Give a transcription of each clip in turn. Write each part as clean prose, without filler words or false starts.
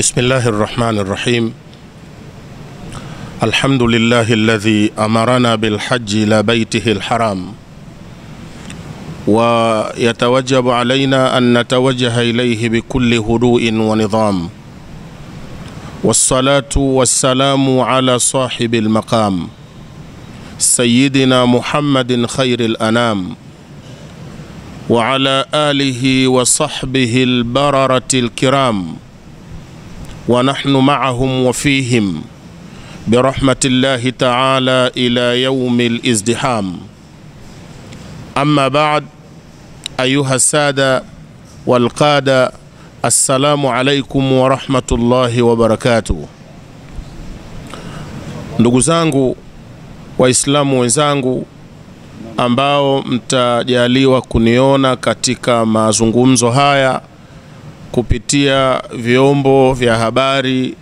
بسم الله الرحمن الرحيم. الحمد لله الذي أمرنا بالحج إلى بيته الحرام، ويتوجب علينا أن نتوجه إليه بكل هدوء ونظام، والصلاة والسلام على صاحب المقام سيدنا محمد خير الأنام، وعلى آله وصحبه البررة الكرام، ونحن معهم وفيهم برحمة الله تعالى إلى يوم الازدحام. أما بعد، أيها السادة والقادة، السلام عليكم ورحمة الله وبركاته. Ndugu zangu Waislamu wenzangu ambao mtajaliwa kuniona katika mazungumzo haya kupitia vyombo vya habari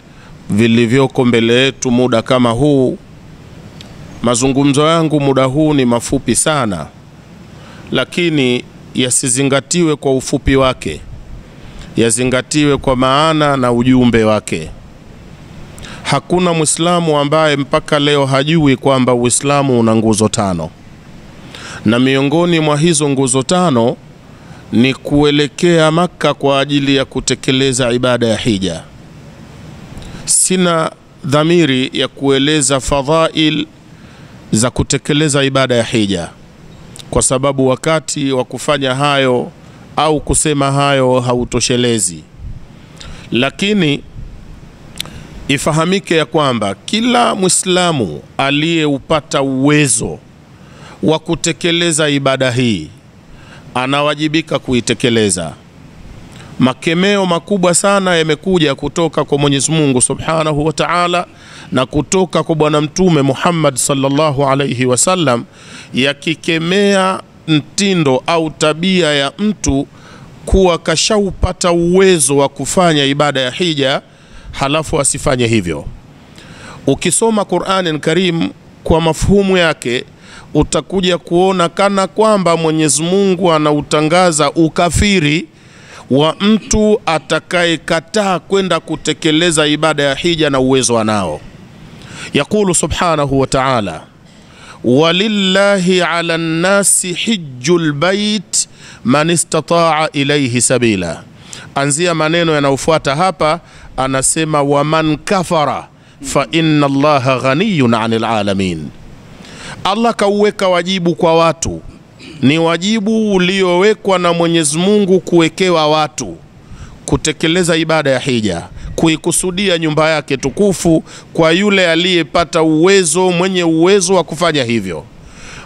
vilivyoko mbele yetu muda kama huu. Mazungumzo yangu muda huu ni mafupi sana, lakini yasizingatiwe kwa ufupi wake, yazingatiwe kwa maana na ujumbe wake. Hakuna Muislamu ambaye mpaka leo hajui kwamba Uislamu una nguzo tano, na miongoni mwa hizo nguzo tano ni kuelekea Makka kwa ajili ya kutekeleza ibada ya hija. Sina dhamiri ya kueleza fadhail za kutekeleza ibada ya hija, kwa sababu wakati wa kufanya hayo au kusema hayo hautoshelezi. Lakini ifahamike ya kwamba kila Muislamu aliyeupata uwezo wa kutekeleza ibada hii anawajibika kuitekeleza. Makemeo makubwa sana yamekuja kutoka kwa Mwenyezi Mungu Subhanahu wa Ta'ala na kutoka kwa Bwana Mtume Muhammad sallallahu alayhi wasallam, yakikemea mtindo au tabia ya mtu kuwa kashaupata uwezo wa kufanya ibada ya hija halafu asifanye hivyo. Ukisoma Qur'an Karim kwa mafhumu yake, utakuja kuona kana kwamba Mwenyezi Mungu anautangaza ukafiri wa mtu atakayekataa kwenda kutekeleza ibada ya hija na uwezo anao. Yaqulu subhanahu wa ta'ala, walillahi ala nnasi hijjul bait man istata'a ilayhi sabila. Anzia maneno yanayofuata hapa, anasema waman kafara fa inna Allaha ghaniyun 'anil alamin. Allah kauweka wajibu kwa watu, ni wajibu uliowekwa na Mwenyezi Mungu kuwekewa watu kutekeleza ibada ya hija, kuikusudia nyumba yake tukufu kwa yule aliyepata uwezo, mwenye uwezo wa kufanya hivyo.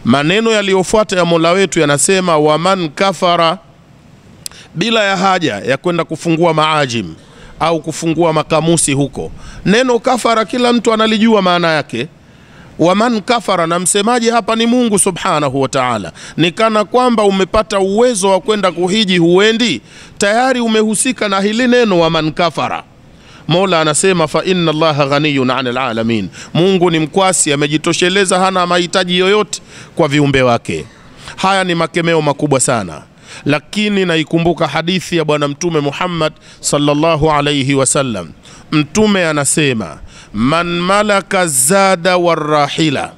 Maneno yaliyofuata ya Mola wetu yanasema waman kafara, bila ya haja ya kwenda kufungua maajim au kufungua makamusi huko. Neno kafara kila mtu analijua maana yake. Waman kafara, na msemaji hapa ni Mungu Subhanahu wa Ta'ala. Ni kana kwamba umepata uwezo wa kwenda kuhiji huendi, tayari umehusika na hili neno waman kafara. Mola anasema fa inna Allaha ghaniyun 'anil alamin. Mungu ni mkwasi, amejitosheleza, hana mahitaji yoyote kwa viumbe wake. Haya ni makemeo makubwa sana, lakini naikumbuka hadithi ya Bwana Mtume Muhammad sallallahu alayhi wasallam. Mtume anasema man malaka zada warrahila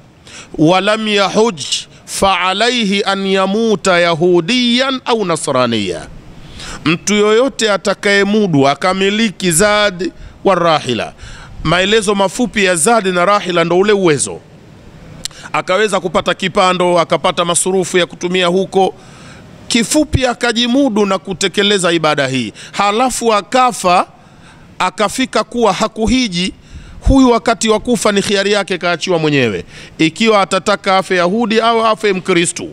walam yahuj fa alayhi an yamuta yahudiyan au nasraniya. Mtu yoyote atakayemudu akamiliki zad warrahila, maelezo mafupi ya zad na rahila ndo ule uwezo, akaweza kupata kipando, akapata masurufu ya kutumia huko, kifupi akajimudu na kutekeleza ibada hii, halafu akafa, akafika kuwa hakuhiji, huyu wakati wa kufa ni khiari yake, kaachiwa mwenyewe ikiwa atataka afe Yahudi au afe Mkristo.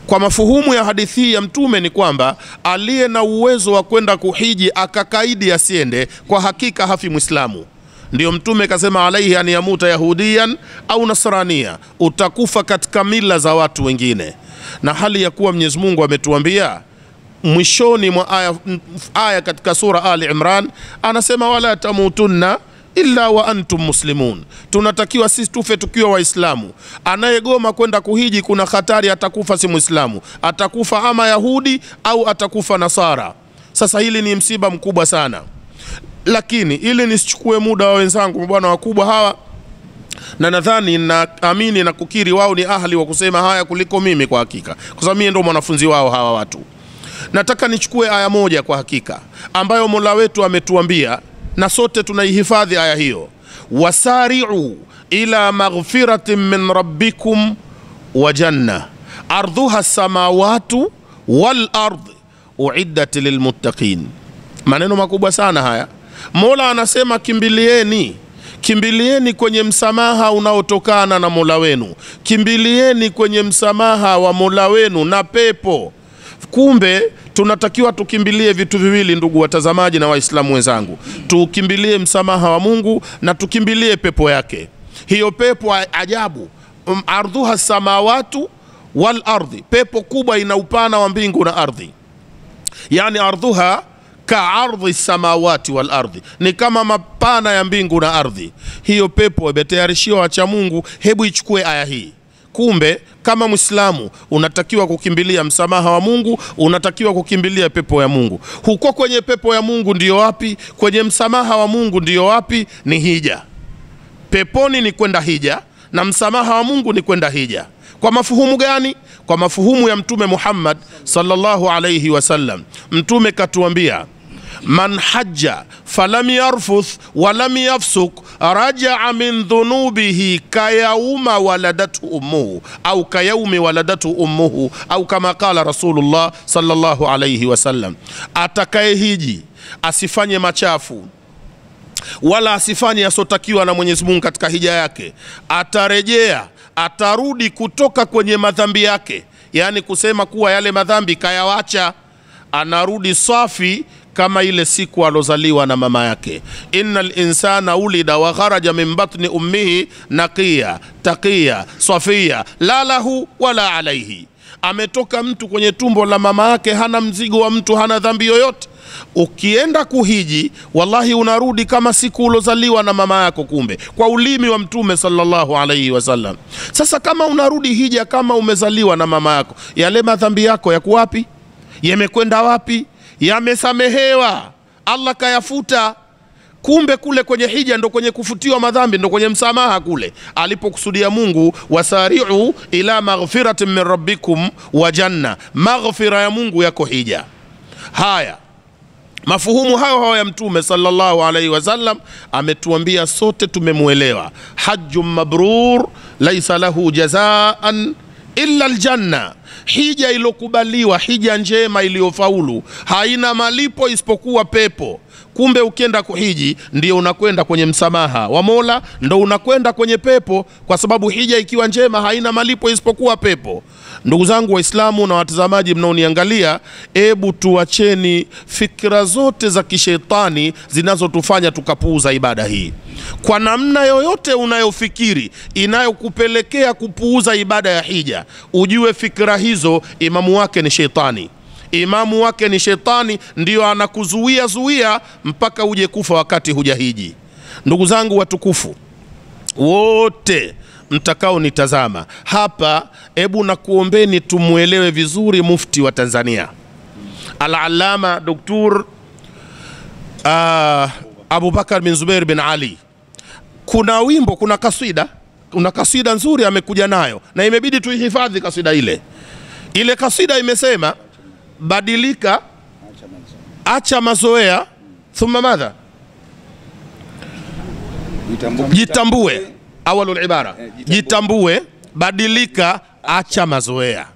Kwa mafuhumu ya hadithi ya Mtume ni kwamba aliye na uwezo wa kwenda kuhiji akakaidi asiende, kwa hakika hafi Muislamu. Ndio Mtume kasema alaihi an yamuta yahudiyan au nasrania, utakufa katika mila za watu wengine. Na hali ya kuwa Mwenyezi Mungu ametuambia mwishoni mwa aya katika sura Ali Imran, anasema wala tamutunna illa wa antum muslimun. Tunatakiwa sisi tufe tukiwa Waislamu. Anayegoma kwenda kuhiji kuna hatari atakufa si Muislamu, atakufa ama Yahudi au atakufa Nasara. Sasa hili ni msiba mkubwa sana. Lakini ili nisichukue muda wa wenzangu bwana wakubwa hawa, na nadhani naamini na kukiri wao ni ahli wa kusema haya kuliko mimi kwa hakika, kwa sababu mimi ndo mwanafunzi wao hawa watu. Nataka nichukue aya moja kwa hakika ambayo Mola wetu ametuambia, na sote tunaihifadhi aya hiyo: wasari'u ila maghfiratin min rabbikum wa janna ardhuha samawatu wal ard uiddat lilmuttaqin. Maneno makubwa sana haya. Mola anasema kimbilieni kwenye msamaha unaotokana na Mola wenu, kimbilieni kwenye msamaha wa Mola wenu na pepo. Kumbe tunatakiwa tukimbilie vitu viwili, ndugu watazamaji na waislamu wenzangu. Tukimbilie msamaha wa Mungu na tukimbilie pepo yake. Hiyo pepo ajabu, ardhuha samawatu wal ardhi, pepo kubwa ina upana wa mbingu na ardhi. Yani ardhuha ka ardhi samawati wal ardhi, ni kama mapana ya mbingu na ardhi. Hiyo pepo imetayarishiwa wacha Mungu. Hebu ichukue aya hii. Kumbe kama Muislamu unatakiwa kukimbilia msamaha wa Mungu, unatakiwa kukimbilia pepo ya Mungu. Huko kwenye pepo ya Mungu ndiyo wapi? Kwenye msamaha wa Mungu ndiyo wapi? Ni hija. Peponi ni kwenda hija na msamaha wa Mungu ni kwenda hija. Kwa mafuhumu gani? Kwa mafuhumu ya Mtume Muhammad sallallahu alayhi wasallam. Mtume katuambia, man hajja falam yarfuth walam yafsuk raja'a min dhunubihi kayauma waladatu ummuhu au kayaumi waladatu ummuhu au kama qala Rasulullah sallallahu alayhi wasallam. Atakaye hiji asifanye machafu wala asifanye asotakiwa na Mwenyezi Mungu katika hija yake, atarejea, atarudi kutoka kwenye madhambi yake, yani kusema kuwa yale madhambi kayawacha, anarudi safi kama ile siku alozaliwa na mama yake. Innal insana ulida wa kharaja min batni ummihi naqiya taqiya safiya la lahu wala alayhi. Ametoka mtu kwenye tumbo la mama yake, hana mzigo wa mtu, hana dhambi yoyote. Ukienda kuhiji, wallahi unarudi kama siku ulozaliwa na mama yako. Kumbe kwa ulimi wa Mtume sallallahu alayhi wasallam. Sasa kama unarudi hija kama umezaliwa na mama yako, yale madhambi yako yako wapi? Yamekwenda wapi? Yamesamehewa, Allah kayafuta. Kumbe kule kwenye hija ndo kwenye kufutiwa madhambi, ndo kwenye msamaha kule alipokusudia Mungu, wasari'u ila maghfiratin min rabbikum wa janna. Maghfira ya Mungu yako hija. Haya mafuhumu hayo ya Mtume sallallahu alayhi wasallam ametuambia, sote tumemuelewa. Hajjun mabrur laysa lahu jazaan illa aljanna. Hija ilokubaliwa, hija njema iliyofaulu, haina malipo isipokuwa pepo. Kumbe ukienda kuhiji ndio unakwenda kwenye msamaha wa Mola, ndio unakwenda kwenye pepo, kwa sababu hija ikiwa njema haina malipo isipokuwa pepo. Ndugu zangu Waislamu na watazamaji mnaoniangalia, ebu tuacheni fikra zote za kishetani zinazotufanya tukapuuza ibada hii. Kwa namna yoyote unayofikiri inayokupelekea kupuuza ibada ya hija, ujue fikra hizo imamu wake ni shetani. Imamu wake ni shetani, ndio anakuzuia mpaka uje kufa wakati hujahiji. Ndugu zangu watukufu wote mtakao nitazama hapa, ebu na kuombeni tumuelewe vizuri mufti wa Tanzania Al-Allama Dr. Abu Bakar bin Zubair bin Ali. Kuna wimbo, kuna kasida nzuri amekuja nayo, na imebidi tuihifadhi kasida ile. Ile kasida imesema, badilika, acha mazoea, thumma madha? Jitambue. Awalul ibara, jitambue, badilika, acha mazoea.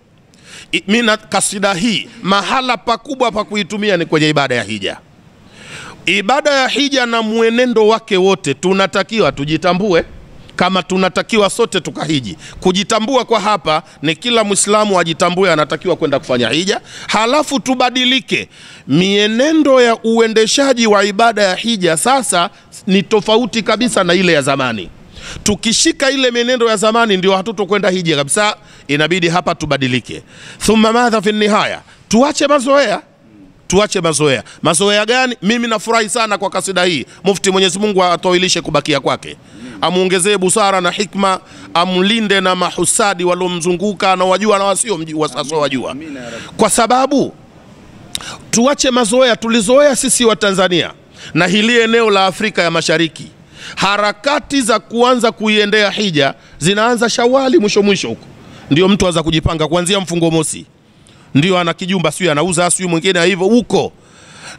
Mina kasida hii mahala pakubwa pa kuitumia ni kwenye ibada ya hija. Ibada ya hija na mwenendo wake wote tunatakiwa tujitambue, kama tunatakiwa sote tukahiji. Kujitambua kwa hapa ni kila Muislamu ajitambue anatakiwa kwenda kufanya hija, halafu tubadilike. Mienendo ya uendeshaji wa ibada ya hija sasa ni tofauti kabisa na ile ya zamani. Tukishika ile mienendo ya zamani ndio hatutokwenda hija kabisa. Inabidi hapa tubadilike. Thumma madha fi nihaya, tuache mazoea. Tuache mazoea. Mazoea gani? Mimi nafurahi sana kwa kasida hii. Mufti, Mwenyezi Mungu atoilishe kubakia kwake, amuongezee busara na hikma, amlinde na mahusadi walomzunguka na wajua na wasio wajua. Kwa sababu tuache mazoea. Tulizoea sisi wa Tanzania na hili eneo la Afrika ya Mashariki, harakati za kuanza kuiendea hija zinaanza Shawali mwisho huko. Ndio mtu anza kujipanga kuanzia mfungo mosi. Ndio ana kijumba sio anauza sio mwingine hivyo huko.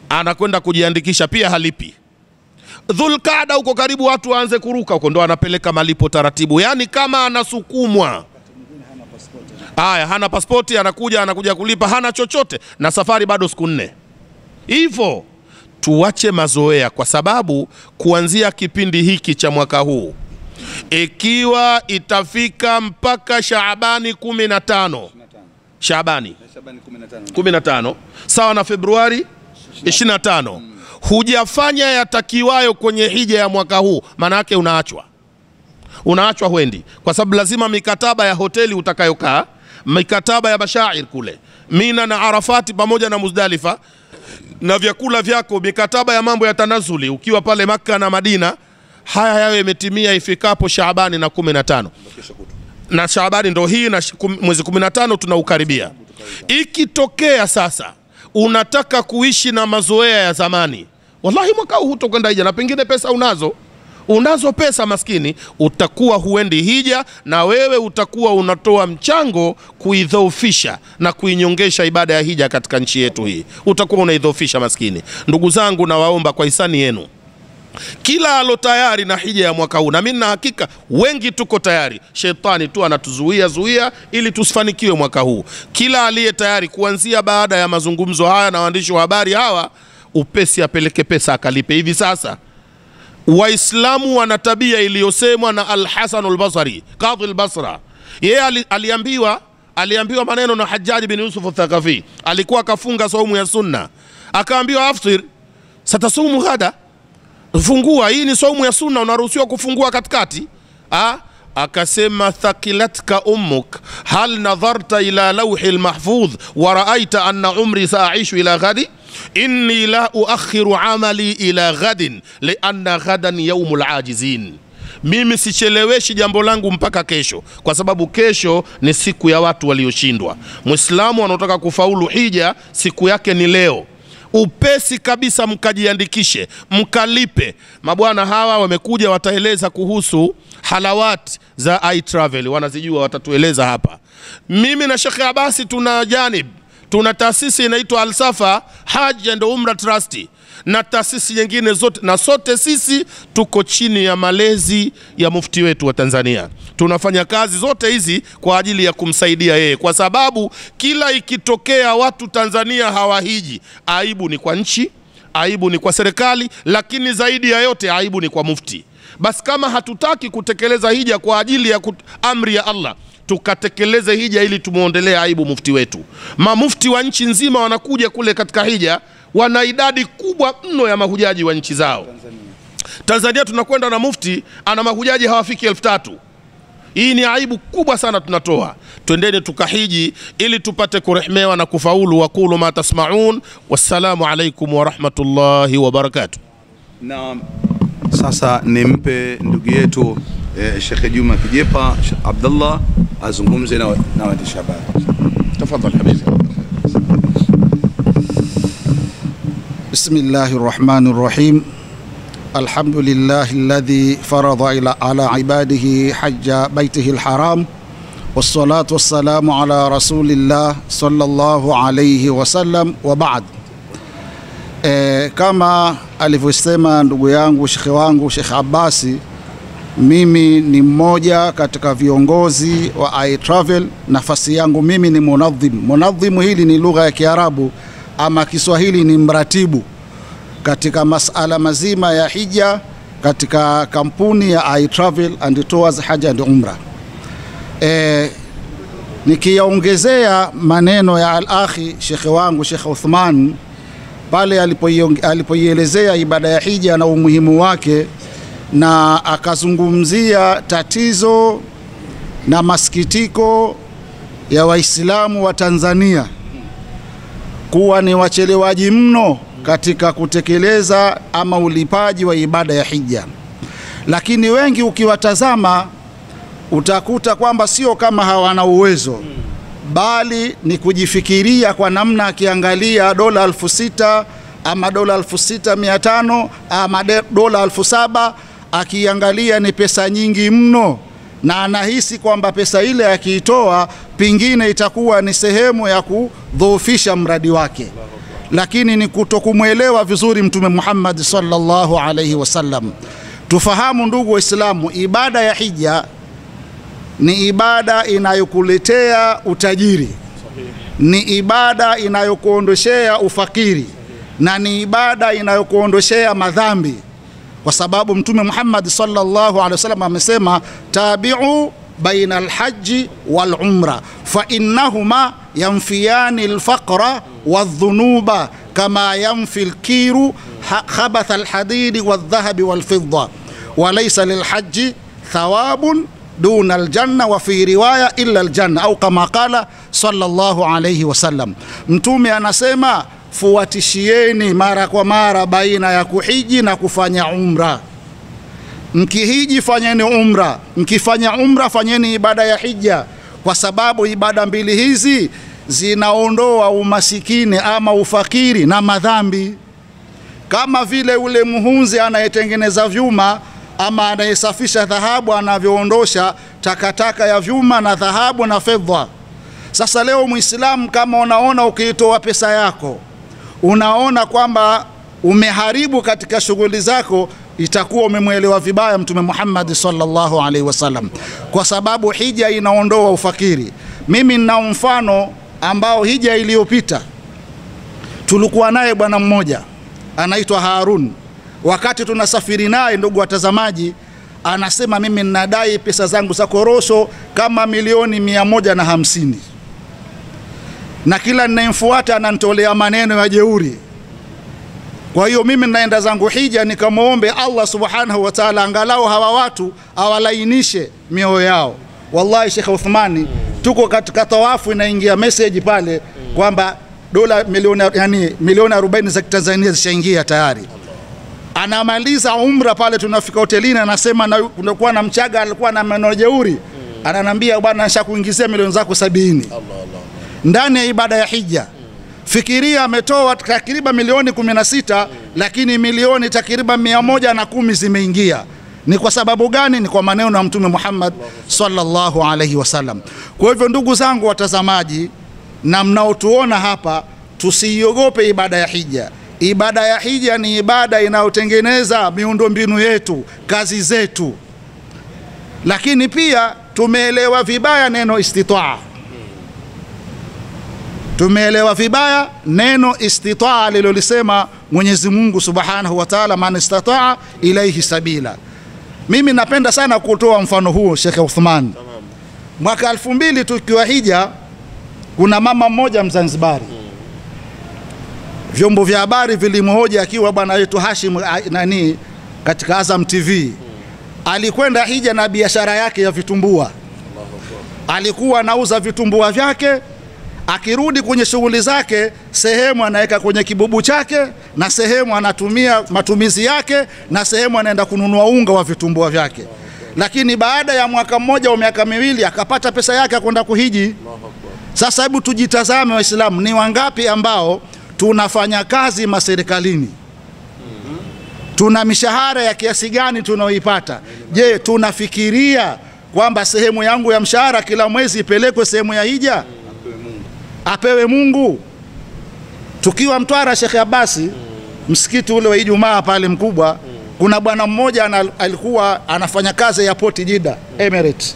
Anakwenda kujiandikisha pia halipi. Dhulqaada huko karibu watu waanze kuruka huko ndo anapeleka malipo taratibu. Yani kama anasukumwa. Hana pasipoti anakuja kulipa, hana chochote na safari bado siku 4. Hivyo tuache mazoea, kwa sababu kuanzia kipindi hiki cha mwaka huu ikiwa itafika mpaka Shaabani 15 Shaabani 15 sawa na Februari 25 hujafanya yatakiwayo kwenye hija ya mwaka huu, maana yake unaachwa huendi, kwa sababu lazima mikataba ya hoteli utakayokaa, mikataba ya mashair kule Mina na Arafati pamoja na Muzdalifa, na vyakula vyako, mikataba ya mambo ya tanazuli ukiwa pale Makka na Madina, haya yawe yametimia ifikapo Shaabani na 15. Na Shaabani ndo hii na mwezi 15 tunaukaribia. Ikitokea sasa unataka kuishi na mazoea ya zamani, wallahi mwaka huu hutokwenda hija, na pengine pesa unazo pesa maskini, utakuwa huendi hija, na wewe utakuwa unatoa mchango kuidhoofisha na kuinyongesha ibada ya hija katika nchi yetu hii. Utakuwa unaidhoofisha maskini. Ndugu zangu, na waomba kwa hisani yenu, kila alo tayari na hija ya mwaka huu, na mimi na hakika wengi tuko tayari, shetani tu anatuzuia ili tusifanikiwe mwaka huu. Kila aliye tayari kuanzia baada ya mazungumzo haya na waandishi wa habari hawa, upesi apeleke pesa akalipe hivi sasa. Waislamu wana tabia iliyosemwa na Al-Hasan al-Basri, Qadhi al-Basra. Yeye aliambiwa maneno na Hajjaj bin Yusuf al-Thaqafi. Alikuwa kafunga saumu ya sunna, akaambiwa aftir satasumu ghada, fungua, hii ni saumu ya sunna, unaruhusiwa kufungua katikati. Akasema thaqilatka ummuk hal nadharta ila lawhil mahfudh wa ra'aita anna umri sa'ishu ila ghadi inni la uakhiru amali ila ghadin lianna ghadan yawmul ajizin. Mimi sicheleweshi jambo langu mpaka kesho, kwa sababu kesho ni siku ya watu walioshindwa. Muislamu anataka kufaulu hija, siku yake ni leo. Upesi kabisa mkajiandikishe, mkalipe. Mabwana hawa wamekuja, wataeleza kuhusu halawat za iTravel, wanazijua, watatueleza hapa. Mimi na Sheikh Abasi tuna taasisi inaitwa Al-Safa Hajj and Umrah Trust na taasisi nyingine zote, na sote sisi tuko chini ya malezi ya mufti wetu wa Tanzania. Tunafanya kazi zote hizi kwa ajili ya kumsaidia yeye, kwa sababu kila ikitokea watu Tanzania hawahiji, aibu ni kwa nchi, aibu ni kwa serikali, lakini zaidi ya yote aibu ni kwa mufti. Basi kama hatutaki kutekeleza hija kwa ajili ya amri ya Allah, tukatekeleze hija ili tumuondelee aibu mufti wetu. Mamufti wa nchi nzima wanakuja kule katika hija, wana idadi kubwa mno ya mahujaji wa nchi zao. Tanzania tunakwenda na mufti ana mahujaji hawafiki 3000. Hii ni aibu kubwa sana tunatoa. Twendeni tukahiji ili tupate kurehmewa na kufaulu. Waqulu ma tasma'un, wassalamu alaykum wa rahmatullahi wa barakatuh. Na sasa nimpe ndugu yetu Sheikh Juma Kijepa Abdullah azungumze na waandishi habari. Tafadhali habibi. Bismillahir Rahmanir Rahim. Alhamdulillahi alladhi farada ala ibadihi hajja baitihi alharam, wassalatu wassalamu ala rasulillah sallallahu alayhi wasallam, wa ba'd. Kama alivyosema ndugu yangu shekhe wangu Sheikh Abasi, mimi ni mmoja katika viongozi wa iTravel. Nafasi yangu mimi ni munadhim. Munadhim hili ni lugha ya Kiarabu, ama Kiswahili ni mratibu katika masala mazima ya hija katika kampuni ya iTravel and Tours Hajj and Umrah. Nikiyaongezea maneno ya al-akhi shekhe wangu Sheikh Uthman pale alipoielezea ibada ya hija na umuhimu wake, na akazungumzia tatizo na masikitiko ya Waislamu wa Tanzania kuwa ni wachelewaji mno katika kutekeleza ama ulipaji wa ibada ya hija. Lakini wengi ukiwatazama utakuta kwamba sio kama hawana uwezo, bali ni kujifikiria kwa namna, akiangalia dola 6000 ama dola 6,500 ama dola 7,000, akiangalia ni pesa nyingi mno, na anahisi kwamba pesa ile akiitoa pingine itakuwa ni sehemu ya kudhoofisha mradi wake. Lakini ni kutokumuelewa vizuri Mtume Muhammad sallallahu alaihi wasallam. Tufahamu ndugu Waislamu, ibada ya hija ni ibada inayokuletea utajiri, ni ibada inayokuondoshea ufakiri, na ni ibada inayokuondoshea madhambi, kwa sababu Mtume Muhammad sallallahu alaihi wasallam amesema, tabi'u baina alhaji wal umra fa innahuma yanfiyani alfaqra wadhunuba kama yanfi alkiru khabath alhadidi wadhahabi walfidda wa laysa lilhaji thawabun duna aljanna wa fi riwaya illa aljanna, au kama qala sallallahu alayhi wasallam. Mtume anasema, fuatishieni mara kwa mara baina ya kuhiji na kufanya umra. Mkihiji fanyeni umra, mkifanya umra fanyeni ibada ya hija, kwa sababu ibada mbili hizi zinaondoa umasikini ama ufakiri na madhambi. Kama vile ule muhunzi anayetengeneza vyuma ama anayesafisha dhahabu anavyoondosha takataka ya vyuma na dhahabu na fedha. Sasa leo Muislamu, kama unaona ukiitoa pesa yako unaona kwamba umeharibu katika shughuli zako, itakuwa umemwelewa vibaya Mtume Muhammad sallallahu alaihi wasallam, kwa sababu hija inaondoa ufakiri. Mimi nina mfano ambao hija iliyopita tulikuwa naye bwana mmoja anaitwa Harun. Wakati tunasafiri naye, ndugu watazamaji, anasema mimi ninadai pesa zangu za korosho kama milioni 150, na kila ninayemfuata ananitolea maneno ya jeuri. Kwa hiyo mimi naenda zangu hija, nikamuombe Allah subhanahu wa ta'ala angalau hawa watu awalainishe mioyo yao. Wallahi Sheikh Uthmani, tuko katika tawafu, inaingia message pale kwamba dola milioni 40 za Tanzania zishaingia tayari. Anamaliza umra pale, tunafika hotelini, anasema kunakuwa na Mchaga alikuwa na maneno jeuri, ananambia bwana, nishakuingizia milioni zako 70 ndani ya ibada ya hija. Fikiria, ametoa takriban milioni 16, lakini milioni takriban 110 zimeingia. Ni kwa sababu gani? Ni kwa maneno ya Mtume Muhammad sallallahu alaihi wasallam. Kwa hivyo ndugu zangu watazamaji na mnaotuona hapa, tusiogope ibada ya hija. Ibada ya hija ni ibada inayotengeneza miundombinu yetu, kazi zetu. Lakini pia tumeelewa vibaya neno istitaa. Tumeelewa vibaya neno istitaa alilolisema Mwenyezi Mungu Subhanahu wa Ta'ala, man istataa ilaihi sabila. Mimi napenda sana kutoa mfano huo Sheikh Uthman. Mwaka 2000 tukiwa hija, kuna mama mmoja Mzanzibari, vyombo vya habari vilimhoja akiwa bwana yetu Hashim katika Azam TV. Alikwenda hija na biashara yake ya vitumbua. Alikuwa anauza vitumbua vyake, akirudi kwenye shughuli zake, sehemu anaweka kwenye kibubu chake, na sehemu anatumia matumizi yake, na sehemu anaenda kununua unga wa vitumbua vyake. Lakini baada ya mwaka mmoja au miaka miwili akapata pesa yake kwenda kuhiji. Sasa hebu tujitazame Waislamu, ni wangapi ambao tunafanya kazi maserikalini? Tuna mishahara ya kiasi gani tunaoipata? Je, tunafikiria kwamba sehemu yangu ya mshahara kila mwezi ipelekwe sehemu ya hija? Apewe Mungu. Tukiwa Mtwara Sheikh Abasi, msikiti ule wa Ijumaa pale mkubwa, kuna bwana mmoja alikuwa anafanya kazi ya port Jeddah Emirates.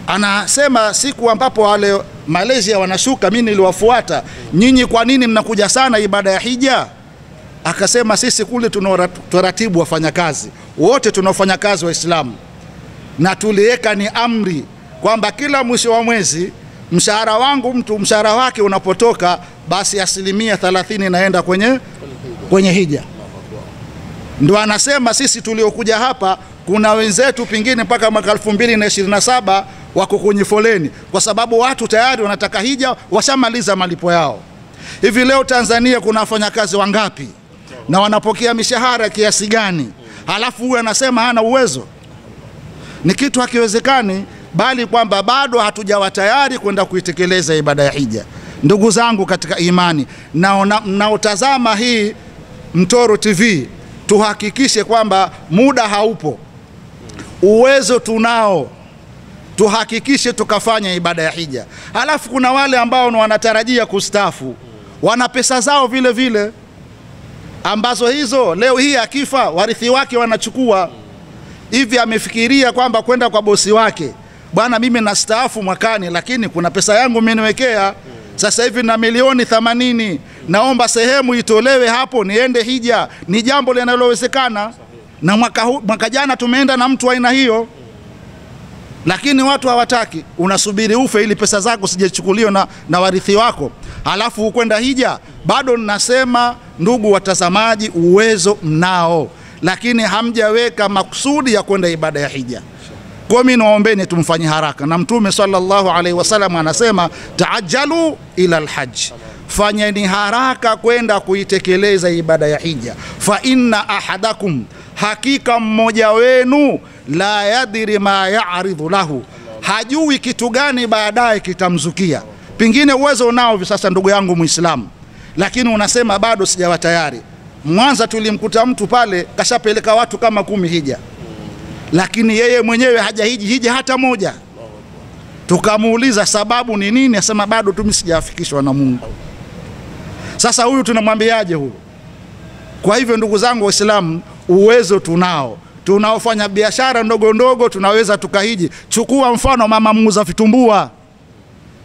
Anasema siku ambapo wale Malaysia wanashuka, mimi niliwafuata, nyinyi kwa nini mnakuja sana ibada ya hija? Akasema sisi kule tunaratibu wafanya kazi wote, tunaofanya kazi Waislamu, na tuliweka ni amri kwamba kila mwisho wa mwezi mshahara wangu, mtu mshahara wake unapotoka, basi 30% naenda kwenye hija. Ndio anasema sisi tuliokuja hapa, kuna wenzetu pingine mpaka mwaka 2027 wako kwenye foleni, kwa sababu watu tayari wanataka hija, washamaliza malipo yao. Hivi leo Tanzania kuna wafanyakazi wangapi na wanapokea mishahara kiasi gani? Halafu huyu anasema hana uwezo. Ni kitu hakiwezekani, bali kwamba bado hatujawa tayari kwenda kuitekeleza ibada ya hija. Ndugu zangu katika imani, naotazama hii Mtoro TV tuhakikishe kwamba muda haupo, uwezo tunao, tuhakikishe tukafanya ibada ya hija. Halafu kuna wale ambao wanatarajia kustafu, wana pesa zao vile vile, ambazo hizo leo hii akifa warithi wake wanachukua. Hivi amefikiria kwamba kwenda kwa bosi wake, bwana mimi nastaafu mwakani, lakini kuna pesa yangu mmeniwekea sasa hivi na milioni 80, naomba sehemu itolewe hapo niende hija. Ni jambo linalowezekana, na mwaka jana tumeenda na mtu aina hiyo, lakini watu hawataki. Unasubiri ufe ili pesa zako sijechukuliwa na warithi wako, halafu ukwenda hija. Bado ninasema ndugu watazamaji, uwezo mnao, lakini hamjaweka makusudi ya kwenda ibada ya hija. Kwa mimi naombeni tumfanye haraka, na Mtume sallallahu alaihi wasallam anasema taajjalu ila alhajj, fanyeni haraka kwenda kuitekeleza ibada ya hija. Fa inna ahadakum, hakika mmoja wenu, la yadri ma ya'ridhu lahu, hajui kitu gani baadaye kitamzukia. Pengine uwezo unao sasa ndugu yangu Muislamu, lakini unasema bado sijawa tayari. Mwanza tulimkuta mtu pale kashapeleka watu kama 10 hija, lakini yeye mwenyewe hajahiji hija hata moja. Tukamuuliza sababu ni nini, asema bado tu sijafikishwa na Mungu. Sasa huyu tunamwambiaje huyu? Kwa hivyo ndugu zangu Waislamu, uwezo tunao, tunaofanya biashara ndogo ndogo tunaweza tukahiji. Chukua mfano mama muuza vitumbua,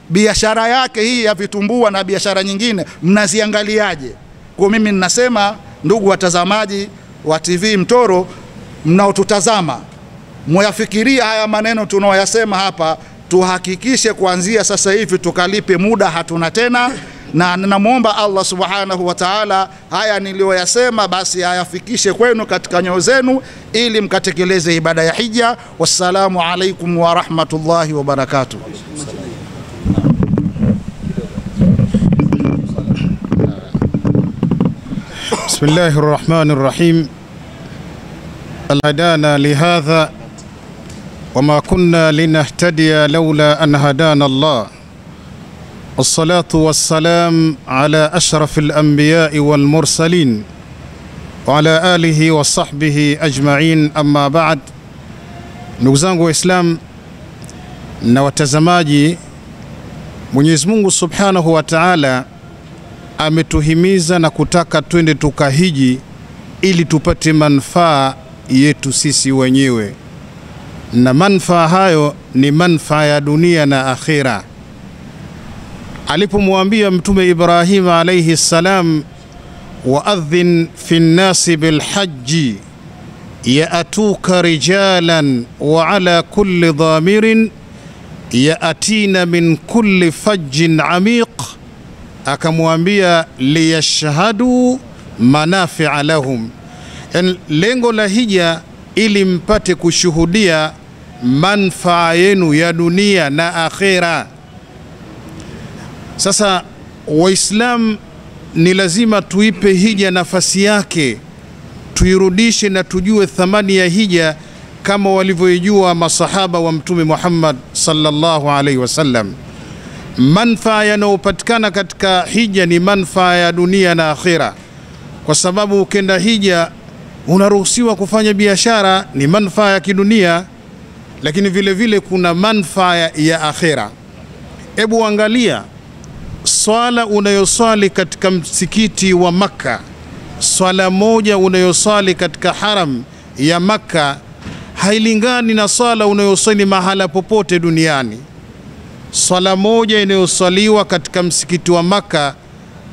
biashara yake hii ya vitumbua na biashara nyingine mnaziangaliaje? Kwa mimi ninasema ndugu watazamaji wa TV Mtoro mnaotutazama, mwayafikiria haya maneno tunaoyasema hapa, tuhakikishe kuanzia sasa hivi tukalipe, muda hatuna tena. Na ninamuomba Allah subhanahu wa ta'ala haya niliyoyasema basi ayafikishe kwenu katika nyoyo zenu, ili mkatekeleze ibada ya hija. Wassalamu alaikum wa rahmatullahi wa barakatuh. Bismillahir Rahmanir Rahim. Al-hadana lihadha wama kunna linahtadiya lawla an hadana Allah. Wassalatu wassalam ala ashrafil anbiya'i wal mursalin wa ala alihi wa sahbihi ajma'in, amma ba'd. Ndugu zangu Waislamu na watazamaji, Mwenyezi Mungu Subhanahu wa Ta'ala ametuhimiza na kutaka twende tukahiji ili tupate manufaa yetu sisi wenyewe, na manufaa hayo ni manufaa ya dunia na akhira. Alipomwambia Mtume Ibrahim alayhi salam, waadhin fi nnasi bilhajji yaatuka rijalan wa ala kulli dhamirin yaatina min kulli fajjin amiq, akamwambia liyashhadu manafi'a lahum, lengo la hija ili mpate kushuhudia manufaa yenu ya dunia na akhira. Sasa Waislamu ni lazima tuipe hija nafasi yake, tuirudishe na tujue thamani ya hija kama walivyoijua masahaba wa Mtume Muhammad sallallahu alaihi wasallam. Manufaa yanayopatikana katika hija ni manufaa ya dunia na akhira, kwa sababu ukenda hija unaruhusiwa kufanya biashara, ni manufaa ya kidunia, lakini vile vile kuna manufaa ya akhira. Hebu angalia swala unayoswali katika msikiti wa Makka, swala moja unayoswali katika haram ya Makka hailingani na swala unayoswali mahala popote duniani. Swala moja inayoswaliwa katika msikiti wa Makka,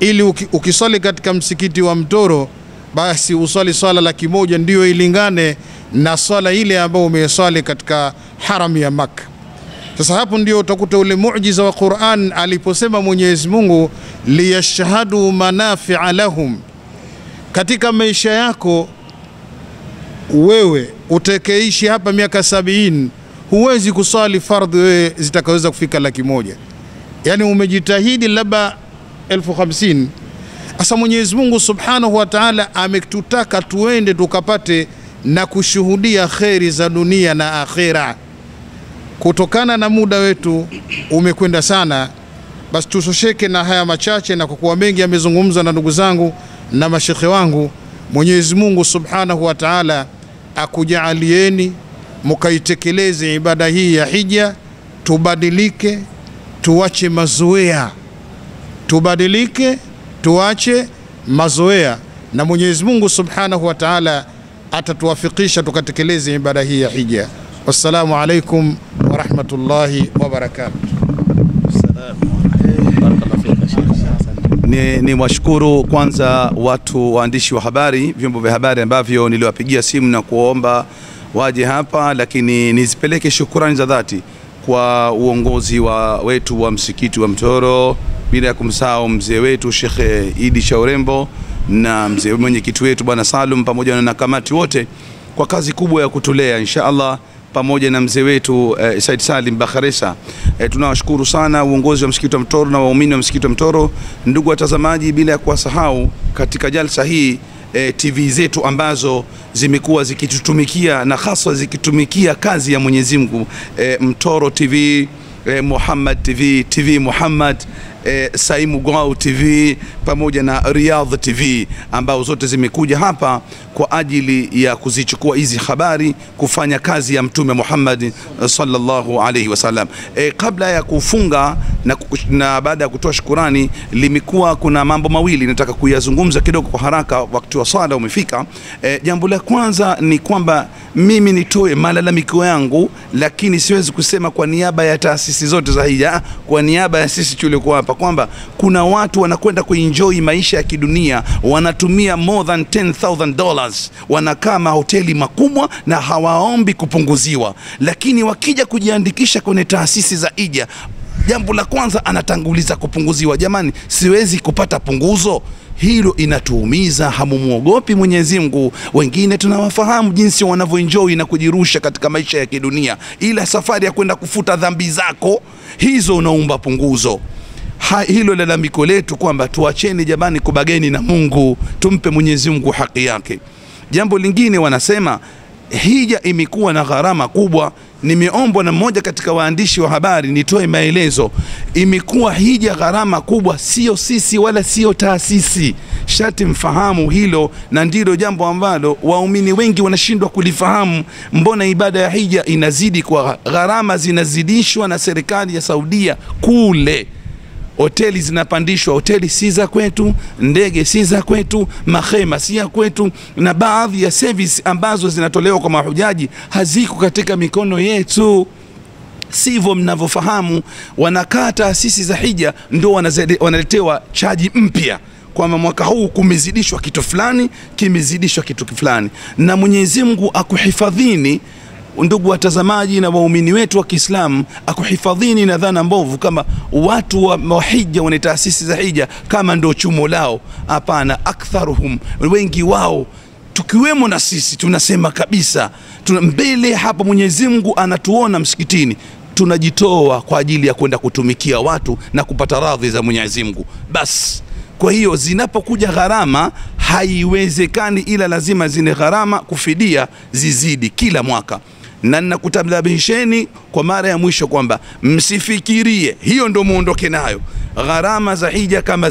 ili ukiswali katika msikiti wa Mtoro basi uswali swala 100 ndio ilingane na swala ile ambayo umeswali katika haram ya Makka. Sasa hapo ndio utakuta ule muujiza wa Qur'an aliposema Mwenyezi Mungu liyashhadu manafi'a lahum. Katika maisha yako wewe utakeishi hapa miaka 70, huwezi kuswali fardhi wewe zitakaweza kufika 100. Yani umejitahidi labda 1050. Asa Mwenyezi Mungu Subhanahu wa Ta'ala ametutaka tuende tukapate na kushuhudia khairi za dunia na akhira. Kutokana na muda wetu umekwenda sana, basi tusosheke na haya machache, na kwa kuwa mengi yamezungumzwa na ndugu zangu, na mashekhe wangu, Mwenyezi Mungu Subhanahu wa Ta'ala akujaalieni mukaitekeleze ibada hii ya hija. Tubadilike, tuache mazoea. Tubadilike, tuache mazoea, na Mwenyezi Mungu Subhanahu wa Ta'ala atatuwafikisha tukatekeleze ibada hii ya hija. Wassalamu alaikum wa rahmatullahi wa barakatuh. Ni washukuru kwanza watu waandishi wa habari, vyombo vya habari ambavyo niliwapigia simu na kuomba waje hapa, lakini nizipeleke shukrani za dhati kwa uongozi wetu wa msikiti wa Mtoro, bila ya kumsahau mzee wetu Sheikh Idi Shaurembo na mzee mwenyekiti wetu Bwana Salum pamoja na kamati wote kwa kazi kubwa ya kutulea inshallah, pamoja na mzee wetu Said Salim Bakharesa. Tunawashukuru sana uongozi wa msikiti wa Mtoro na waumini wa msikiti wa Mtoro. Ndugu watazamaji, bila ya kuwasahau katika jalsa hii TV zetu ambazo zimekuwa zikitutumikia na hasa zikitumikia kazi ya Mwenyezi Mungu, Mtoro TV, Muhammad TV, TV Muhammad, Saimu Gwau TV pamoja na Riyadh TV, ambao zote zimekuja hapa kwa ajili ya kuzichukua hizi habari kufanya kazi ya Mtume Muhammad sallallahu alaihi wasallam. Kabla ya kufunga na baada ya kutoa shukurani, limekuwa kuna mambo mawili nataka kuyazungumza kidogo kwa haraka, wakati wa swala umefika. Jambo la kwanza ni kwamba mimi nitoe malalamiko yangu, lakini siwezi kusema kwa niaba ya taasisi zote za hija, kwa niaba ya sisi tuliokuwa hapa, kwamba kuna watu wanakwenda kuenjoy maisha ya kidunia, wanatumia more than $10,000, wanakaa mahoteli makubwa na hawaombi kupunguziwa, lakini wakija kujiandikisha kwenye taasisi za hija, jambo la kwanza anatanguliza kupunguziwa. Jamani, siwezi kupata punguzo? Hilo inatuumiza. Hamumuogopi Mwenyezi Mungu? Wengine tunawafahamu jinsi wanavyoenjoy na kujirusha katika maisha ya kidunia, ila safari ya kwenda kufuta dhambi zako hizo unaomba punguzo. Hilo lalamiko letu kwamba tuacheni jamani kubageni na Mungu, tumpe Mwenyezi Mungu haki yake. Jambo lingine, wanasema hija imekuwa na gharama kubwa. Nimeombwa na mmoja katika waandishi wa habari nitoe maelezo. Imekuwa hija gharama kubwa, sio sisi wala sio taasisi. Shati mfahamu hilo, na ndilo jambo ambalo waumini wengi wanashindwa kulifahamu. Mbona ibada ya hija inazidi kwa gharama, zinazidishwa na serikali ya Saudia kule. Hoteli zinapandishwa, hoteli si za kwetu, ndege si za kwetu, mahema si ya kwetu, na baadhi ya service ambazo zinatolewa kwa mahujaji haziko katika mikono yetu. Sivyo mnavyofahamu. Wanakaa taasisi za hija ndio wanaletewa chaji mpya kwamba mwaka huu kumezidishwa kitu fulani, kimezidishwa kitu fulani. Na Mwenyezi Mungu akuhifadhini ndugu watazamaji na waumini wetu wa Kiislamu, akuhifadhini na dhana mbovu kama watu wa hija wana taasisi za hija kama ndio chumo lao. Hapana, aktharuhum, wengi wao tukiwemo na sisi tunasema kabisa, mbele hapa Mwenyezi Mungu anatuona msikitini, tunajitoa kwa ajili ya kwenda kutumikia watu na kupata radhi za Mwenyezi Mungu basi. Kwa hiyo zinapokuja gharama haiwezekani, ila lazima zine gharama kufidia zizidi kila mwaka. Na ninakutabisheni kwa mara ya mwisho kwamba msifikirie hiyo ndio muondoke nayo. Gharama za hija kama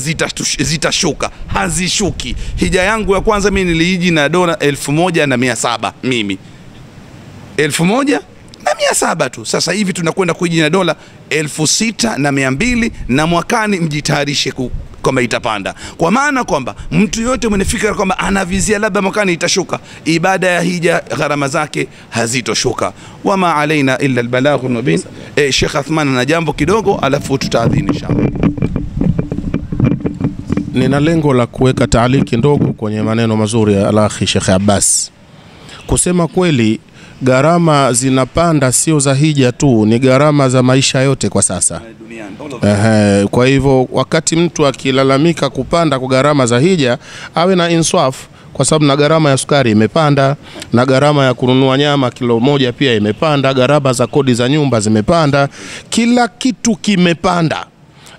zitashuka, hazishuki. Hija yangu ya kwanza mimi nilihiji na dola 1,700, mimi 1,700 tu. Sasa hivi tunakwenda kuhiji na dola 6,200, na mwakani mjitayarishe kama itapanda. Kwa maana kwamba mtu yote mwenye fikra kwamba anavizia labda mwakani itashuka, ibada ya hija gharama zake hazitoshuka. Wama alaina illa albalaghul mubin. Sheikh Athman na jambo kidogo alafu tutaadhini inshallah. Nina lengo la kuweka taaliki ndogo kwenye maneno mazuri ya Al-Akhi Sheikh Abbas. Kusema kweli, gharama zinapanda, sio za hija tu, ni gharama za maisha yote kwa sasa. Kwa hivyo wakati mtu akilalamika kupanda kwa gharama za hija, awe na insaf, kwa sababu na gharama ya sukari imepanda, na gharama ya kununua nyama kilo moja pia imepanda, gharama za kodi za nyumba zimepanda, kila kitu kimepanda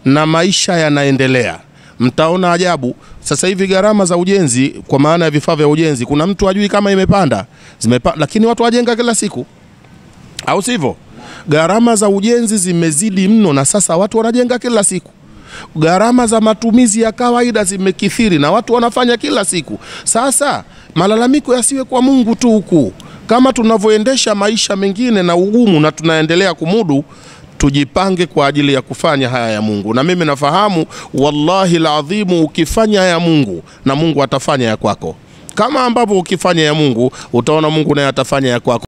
na maisha yanaendelea. Mtaona ajabu sasa hivi gharama za ujenzi, kwa maana ya vifaa vya ujenzi, kuna mtu ajui kama imepanda, lakini watu wajenga kila siku, au sivyo? Gharama za ujenzi zimezidi mno, na sasa watu wanajenga kila siku. gharama za matumizi ya kawaida zimekithiri na watu wanafanya kila siku. Sasa malalamiko yasiwe kwa Mungu tu huku. Kama tunavyoendesha maisha mengine na ugumu na tunaendelea kumudu, tujipange kwa ajili ya kufanya haya ya Mungu. Na mimi nafahamu wallahi alazim, ukifanya ya Mungu na Mungu atafanya ya kwako. Kama ambavyo ukifanya ya Mungu utaona Mungu naye atafanya ya kwako.